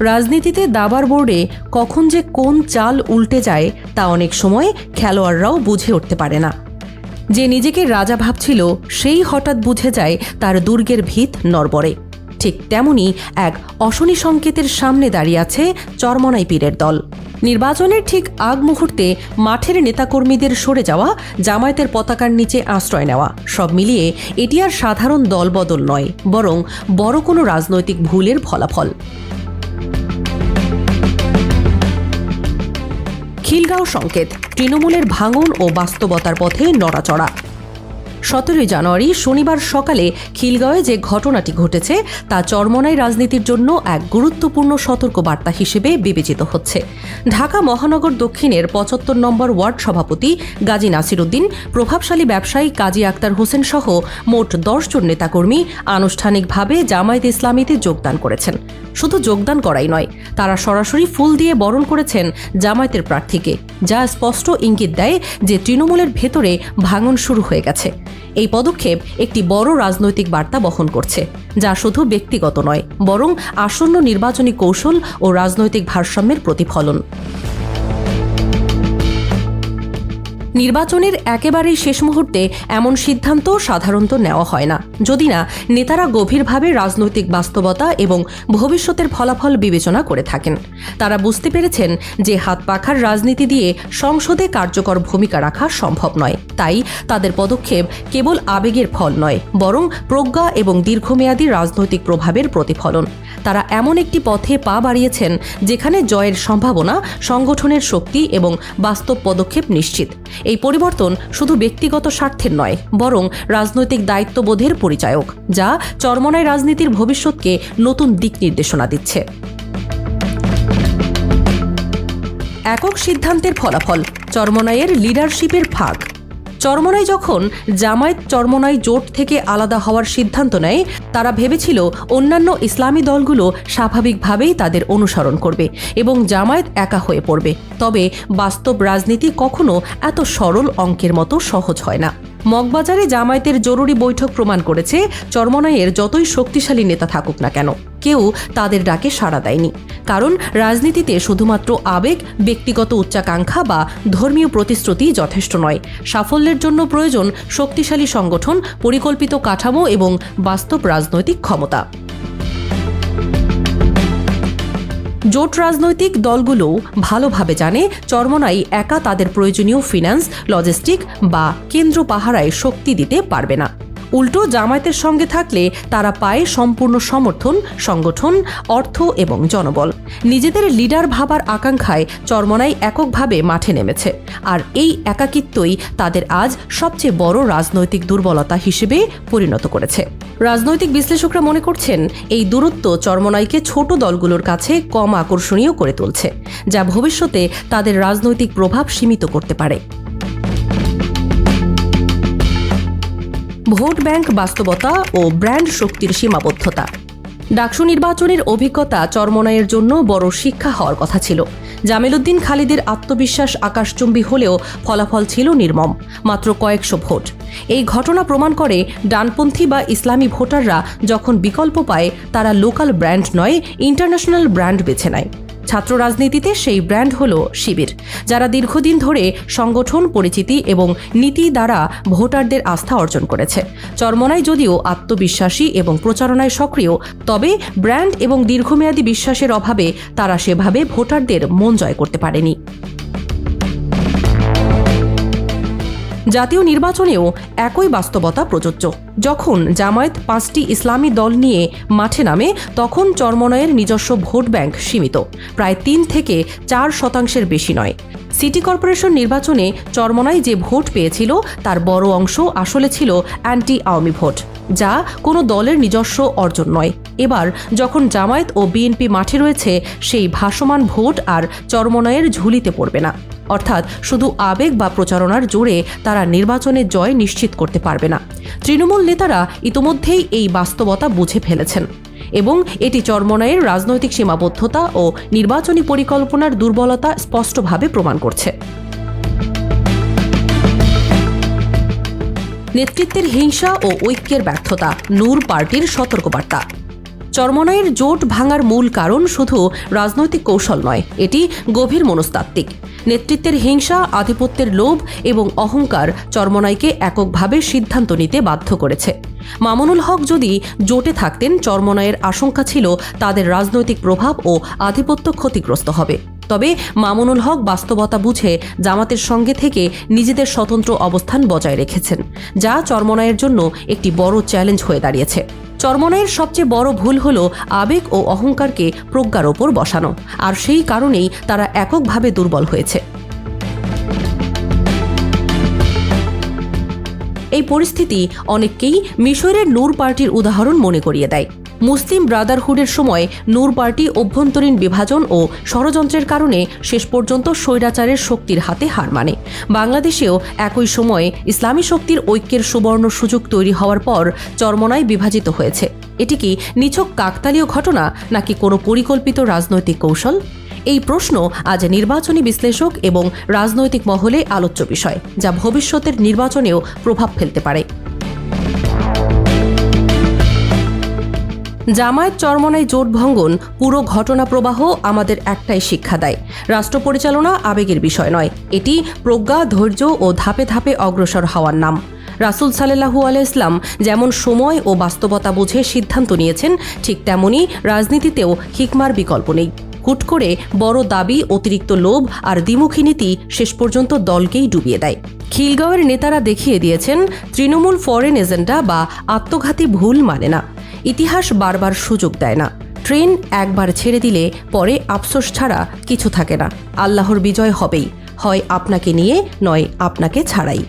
রাজনীতিতে দাবার বোর্ডে কখন যে কোন চাল উল্টে যায় তা অনেক সময় খেলোয়াড়রাও বুঝে উঠতে পারে না। যে নিজেকে রাজা ভাবছিল সেই হঠাৎ বুঝে যায় তার দুর্গের ভিত নড়বড়ে। ঠিক তেমনি এক অশনি সংকেতের সামনে দাঁড়িয়ে আছে চরমনাই পীরের দল। নির্বাচনের ঠিক আগ মুহূর্তে মাঠের নেতাকর্মীদের সরে যাওয়া, জামায়াতের পতাকার নিচে আশ্রয় নেওয়া, সব মিলিয়ে এটি আর সাধারণ দলবদল নয়, বরং বড় কোনো রাজনৈতিক ভুলের ফলাফল। খিলগাঁও সংকেত, তৃণমূলের ভাঙন ও বাস্তবতার পথে নড়াচড়া। 17 জানুয়ারি শনিবার সকালে খিলগাঁওয়ে যে ঘটনাটি ঘটেছে তা চরমনাই রাজনীতির জন্য এক গুরুত্বপূর্ণ সতর্কবার্তা হিসেবে বিবেচিত হচ্ছে। ঢাকা মহানগর দক্ষিণের 75 নম্বর ওয়ার্ড সভাপতি গাজী নাসির উদ্দিন, প্রভাবশালী ব্যবসায়ী কাজী আক্তার হোসেন সহ মোট 10 জন নেতাকর্মী আনুষ্ঠানিকভাবে জামায়াত ইসলামীতে যোগদান করেছেন। শুধু যোগদান করাই নয়, তারা সরাসরি ফুল দিয়ে বরণ করেছেন জামায়াতের প্রার্থীকে, যা স্পষ্ট ইঙ্গিত দেয় যে তৃণমূলের ভেতরে ভাঙন শুরু হয়ে গেছে। এই পদক্ষেপ একটি বড় রাজনৈতিক বার্তা বহন করছে, যা শুধু ব্যক্তিগত নয়, বরং আসন্ন নির্বাচনী কৌশল ও রাজনৈতিক ভারসাম্যের প্রতিফলন। নির্বাচনের একেবারেই শেষ মুহূর্তে এমন সিদ্ধান্ত সাধারণত নেওয়া হয় না, যদি না নেতারা গভীরভাবে রাজনৈতিক বাস্তবতা এবং ভবিষ্যতের ফলাফল বিবেচনা করে থাকেন। তারা বুঝতে পেরেছেন যে হাত পাখার রাজনীতি দিয়ে সংসদে কার্যকর ভূমিকা রাখা সম্ভব নয়। তাই তাদের পদক্ষেপ কেবল আবেগের ফল নয়, বরং প্রজ্ঞা এবং দীর্ঘমেয়াদী রাজনৈতিক প্রভাবের প্রতিফলন। তারা এমন একটি পথে পা বাড়িয়েছেন যেখানে জয়ের সম্ভাবনা, সংগঠনের শক্তি এবং বাস্তব পদক্ষেপ নিশ্চিত। এই পরিবর্তন শুধু ব্যক্তিগত স্বার্থের নয়, বরং রাজনৈতিক দায়িত্ববোধের পরিচায়ক, যা চরমনাই রাজনীতির ভবিষ্যৎকে নতুন দিক নির্দেশনা দিচ্ছে। একক সিদ্ধান্তের ফলাফল, চরমনাইয়ের লিডারশিপের ফাঁক। চরমনাই যখন জামায়াত চরমনাই জোট থেকে আলাদা হওয়ার সিদ্ধান্ত নেয়, তারা ভেবেছিল অন্যান্য ইসলামী দলগুলো স্বাভাবিকভাবেই তাদের অনুসরণ করবে এবং জামায়াত একা হয়ে পড়বে। তবে বাস্তব রাজনীতি কখনো এত সরল অঙ্কের মতো সহজ হয় না। মগবাজারে জামায়াতের জরুরি বৈঠক প্রমাণ করেছে, চরমনাইয়ের যতই শক্তিশালী নেতা থাকুক না কেন, কেউ তাদের ডাকে সাড়া দেয়নি। কারণ রাজনীতিতে শুধুমাত্র আবেগ, ব্যক্তিগত উচ্চাকাঙ্ক্ষা বা ধর্মীয় প্রতিশ্রুতি যথেষ্ট নয়। সাফল্যের জন্য প্রয়োজন শক্তিশালী সংগঠন, পরিকল্পিত কাঠামো এবং বাস্তব রাজনৈতিক ক্ষমতা। জোট রাজনৈতিক দলগুলো ভালোভাবে জানে চরমনাই একা তাদের প্রয়োজনীয় ফিন্যান্স, লজিস্টিক বা কেন্দ্র পাহারায় শক্তি দিতে পারবে না। উল্টো জামায়াতের সঙ্গে থাকলে তারা পায় সম্পূর্ণ সমর্থন, সংগঠন, অর্থ এবং জনবল। নিজেদের লিডার ভাবার আকাঙ্ক্ষায় চরমনাই এককভাবে মাঠে নেমেছে, আর এই একাকিত্বই তাদের আজ সবচেয়ে বড় রাজনৈতিক দুর্বলতা হিসেবে পরিণত করেছে। রাজনৈতিক বিশ্লেষকরা মনে করছেন, এই দূরত্ব চরমনাইকে ছোট দলগুলোর কাছে কম আকর্ষণীয় করে তুলছে, যা ভবিষ্যতে তাদের রাজনৈতিক প্রভাব সীমিত করতে পারে। ভোট ব্যাংক বাস্তবতা ও ব্র্যান্ড শক্তির সীমাবদ্ধতা। ডাকসু নির্বাচনের অভিজ্ঞতা চরমনাইয়ের জন্য বড় শিক্ষা হওয়ার কথা ছিল। জামিল উদ্দিন খালিদের আত্মবিশ্বাস আকাশচুম্বী হলেও ফলাফল ছিল নির্মম, মাত্র কয়েকশো ভোট। এই ঘটনা প্রমাণ করে, ডানপন্থী বা ইসলামী ভোটাররা যখন বিকল্প পায়, তারা লোকাল ব্র্যান্ড নয়, ইন্টারন্যাশনাল ব্র্যান্ড বেছে নেয়। ছাত্র রাজনীতিতে সেই ব্র্যান্ড হল শিবির, যারা দীর্ঘদিন ধরে সংগঠন, পরিচিতি এবং নীতি দ্বারা ভোটারদের আস্থা অর্জন করেছে। চরমনাই যদিও আত্মবিশ্বাসী এবং প্রচারণায় সক্রিয়, তবে ব্র্যান্ড এবং দীর্ঘমেয়াদী বিশ্বাসের অভাবে তারা সেভাবে ভোটারদের মন জয় করতে পারেনি। জাতীয় নির্বাচনেও একই বাস্তবতা প্রযোজ্য। যখন জামায়াত 5টি ইসলামী দল নিয়ে মাঠে নামে, তখন চরমনাইয়ের নিজস্ব ভোট ব্যাংক সীমিত, প্রায় 3 থেকে 4% বেশি নয়। সিটি কর্পোরেশন নির্বাচনে চরমনাই যে ভোট পেয়েছিল তার বড় অংশ আসলে ছিল অ্যান্টি আওয়ামী ভোট, যা কোনো দলের নিজস্ব অর্জন নয়। এবার যখন জামায়াত ও বিএনপি মাঠে রয়েছে, সেই ভাসমান ভোট আর চরমনাইয়ের ঝুলিতে পড়বে না। অর্থাৎ শুধু আবেগ বা প্রচারণার জোরে তারা নির্বাচনে জয় নিশ্চিত করতে পারবে না। তৃণমূল নেতারা ইতোমধ্যেই এই বাস্তবতা বুঝে ফেলেছেন এবং এটি চরমনাইয়ের রাজনৈতিক সীমাবদ্ধতা ও নির্বাচনী পরিকল্পনার দুর্বলতা স্পষ্টভাবে প্রমাণ করছে। নেতৃত্বের হিংসা ও ঐক্যের ব্যর্থতা, নূর পার্টির সতর্কবার্তা। চরমোনাইয়ের জোট ভাঙার মূল কারণ শুধু রাজনৈতিক কৌশল নয়, এটি গভীর মনস্তাত্ত্বিক। নেতৃত্বের হিংসা, আধিপত্যের লোভ এবং অহংকার চরমোনাইকে এককভাবে সিদ্ধান্ত নিতে বাধ্য করেছে। মামুনুল হক যদি জোটে থাকতেন, চরমোনাইয়ের আশঙ্কা ছিল তাদের রাজনৈতিক প্রভাব ও আধিপত্য ক্ষতিগ্রস্ত হবে। তবে মামুনুল হক বাস্তবতা বুঝে জামাতের সঙ্গে থেকে নিজেদের স্বতন্ত্র অবস্থান বজায় রেখেছেন, যা চরমোনাইয়ের জন্য একটি বড় চ্যালেঞ্জ হয়ে দাঁড়িয়েছে। চরমোনাইয়ের সবচেয়ে বড় ভুল হল আবেগ ও অহংকারকে প্রজ্ঞার ওপর বসানো, আর সেই কারণেই তারা এককভাবে দুর্বল হয়েছে। এই পরিস্থিতি অনেককেই মিশরের নূর পার্টির উদাহরণ মনে করিয়ে দেয়। মুসলিম ব্রাদারহুডের সময় নূর পার্টি অভ্যন্তরীণ বিভাজন ও ষড়যন্ত্রের কারণে শেষ পর্যন্ত স্বৈরাচারের শক্তির হাতে হার মানে। বাংলাদেশেও একই সময়ে ইসলামী শক্তির ঐক্যের সুবর্ণ সুযোগ তৈরি হওয়ার পর চরমোনাই বিভাজিত হয়েছে। এটি কি নিছক কাকতালীয় ঘটনা, নাকি কোনো পরিকল্পিত রাজনৈতিক কৌশল? এই প্রশ্ন আজ নির্বাচনী বিশ্লেষক এবং রাজনৈতিক মহলে আলোচ্য বিষয়, যা ভবিষ্যতের নির্বাচনেও প্রভাব ফেলতে পারে। জামায়াত চরমোনাই জোট ভঙ্গন পুরো ঘটনা প্রবাহ আমাদের একটাই শিক্ষা দেয়: রাষ্ট্র পরিচালনা আবেগের বিষয় নয়, এটি প্রজ্ঞা, ধৈর্য ও ধাপে ধাপে অগ্রসর হওয়ার নাম। রাসূল সাল্লাল্লাহু আলাইহি ইসলাম যেমন সময় ও বাস্তবতা বুঝে সিদ্ধান্ত নিয়েছেন, ঠিক তেমনি রাজনীতিতেও হিকমার বিকল্প নেই। হুট করে বড় দাবি, অতিরিক্ত লোভ আর দ্বিমুখী নীতি শেষ পর্যন্ত দলকেই ডুবিয়ে দেয়। খিলগাঁওয়ের নেতারা দেখিয়ে দিয়েছেন তৃণমূল ফরেন এজেন্ডা বা আত্মঘাতী ভুল মানে না। ইতিহাস বারবার সুযোগ দেয় না। ট্রেন একবার ছেড়ে দিলে পরে আফসোস ছাড়া কিছু থাকে না। আল্লাহর বিজয় হবেই, হয় আপনাকে নিয়ে, নয় আপনাকে ছাড়াই।